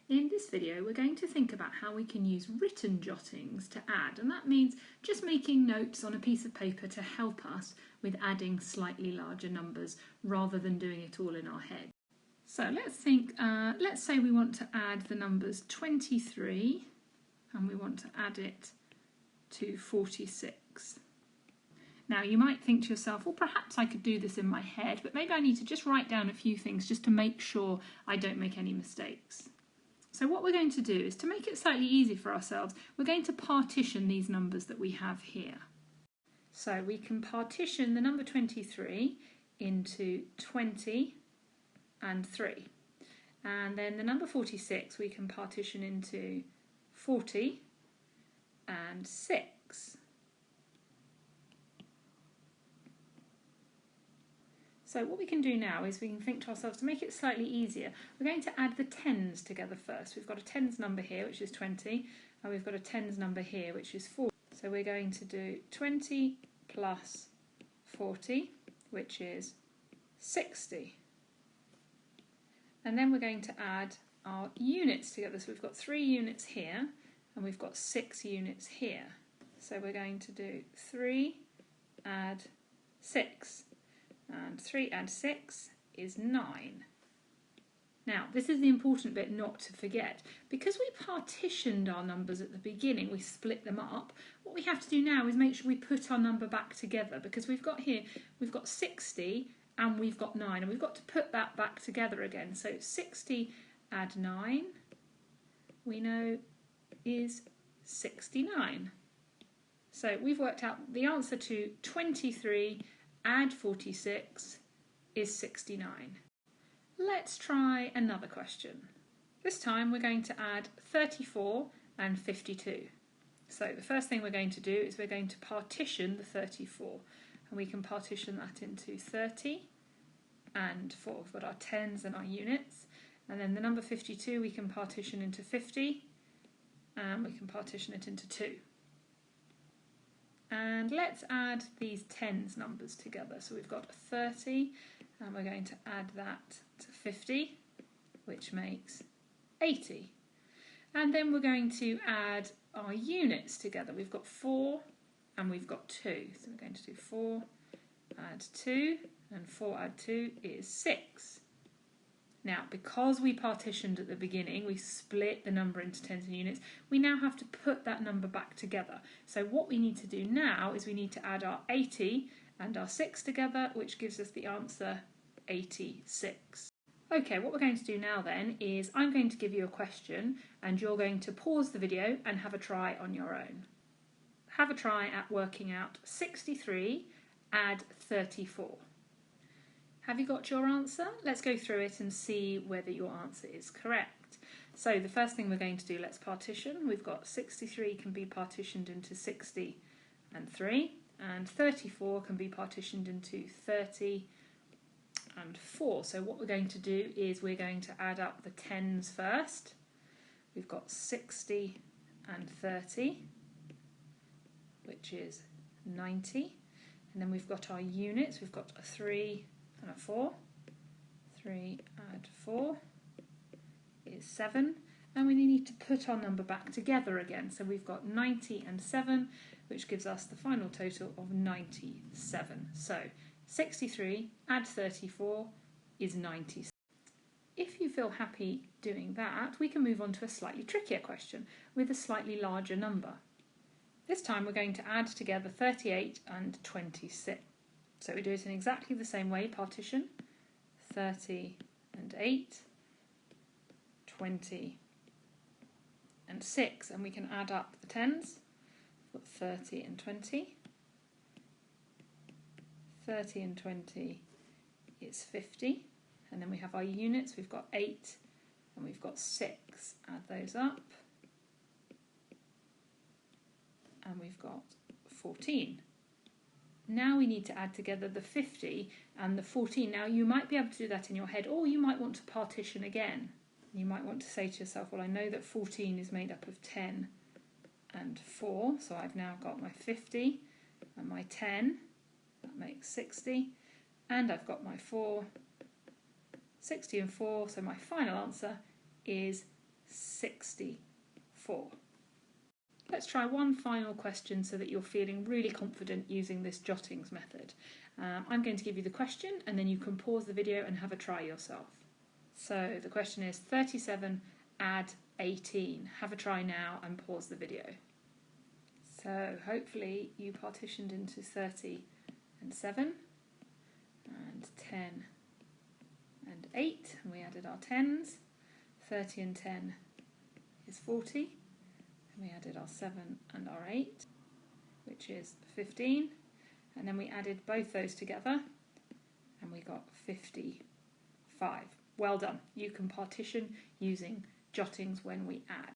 In this video we're going to think about how we can use written jottings to add, and that means just making notes on a piece of paper to help us with adding slightly larger numbers rather than doing it all in our head. So let's say we want to add the numbers 23 and we want to add it to 46. Now you might think to yourself, well, perhaps I could do this in my head, but maybe I need to just write down a few things just to make sure I don't make any mistakes. So what we're going to do is, to make it slightly easy for ourselves, we're going to partition these numbers that we have here. So we can partition the number 23 into 20 and 3. And then the number 46 we can partition into 40 and 6. So what we can do now is we can think to ourselves, to make it slightly easier, we're going to add the tens together first. We've got a tens number here, which is 20, and we've got a tens number here, which is 40. So we're going to do 20 plus 40, which is 60. And then we're going to add our units together. So we've got 3 units here, and we've got 6 units here. So we're going to do 3 add 6. And 3 add 6 is 9. Now, this is the important bit not to forget. Because we partitioned our numbers at the beginning, we split them up, what we have to do now is make sure we put our number back together, because we've got 60 and we've got 9, and we've got to put that back together again. So 60 add 9, we know, is 69. So we've worked out the answer to 23 add 46 is 69. Let's try another question. This time we're going to add 34 and 52. So the first thing we're going to do is we're going to partition the 34, and we can partition that into 30 and 4. We've got our tens and our units, and then the number 52 we can partition into 50, and we can partition it into 2. And let's add these tens numbers together. So we've got 30, and we're going to add that to 50, which makes 80. And then we're going to add our units together. We've got 4 and we've got 2. So we're going to do 4 add 2, and 4 add 2 is 6. Now, because we partitioned at the beginning, we split the number into tens and units, we now have to put that number back together. So what we need to do now is we need to add our 80 and our 6 together, which gives us the answer 86. Okay, what we're going to do now then is I'm going to give you a question, and you're going to pause the video and have a try on your own. Have a try at working out 63 add 34. Have you got your answer? Let's go through it and see whether your answer is correct. So the first thing we're going to do, let's partition. We've got 63 can be partitioned into 60 and 3, and 34 can be partitioned into 30 and 4. So what we're going to do is we're going to add up the tens first. We've got 60 and 30, which is 90. And then we've got our units. We've got a 3 and a 4. 3 add 4 is 7, and we need to put our number back together again. So we've got 90 and 7, which gives us the final total of 97. So 63 add 34 is 97. If you feel happy doing that, we can move on to a slightly trickier question with a slightly larger number. This time we're going to add together 38 and 26. So we do it in exactly the same way, partition, 30 and 8, 20 and 6, and we can add up the tens. We've got 30 and 20, 30 and 20 is 50, and then we have our units. We've got 8 and we've got 6, add those up, and we've got 14. Now we need to add together the 50 and the 14. Now you might be able to do that in your head, or you might want to partition again. You might want to say to yourself, well, I know that 14 is made up of 10 and 4, so I've now got my 50 and my 10, that makes 60, and I've got my 4, 60 and 4, so my final answer is 64. Let's try one final question so that you're feeling really confident using this Jottings method. I'm going to give you the question and then you can pause the video and have a try yourself. So the question is 37 add 18. Have a try now and pause the video. So hopefully you partitioned into 30 and 7 and 10 and 8 and we added our 10s. 30 and 10 is 40. We added our 7 and our 8, which is 15, and then we added both those together and we got 55. Well done. You can partition using Jottings when we add.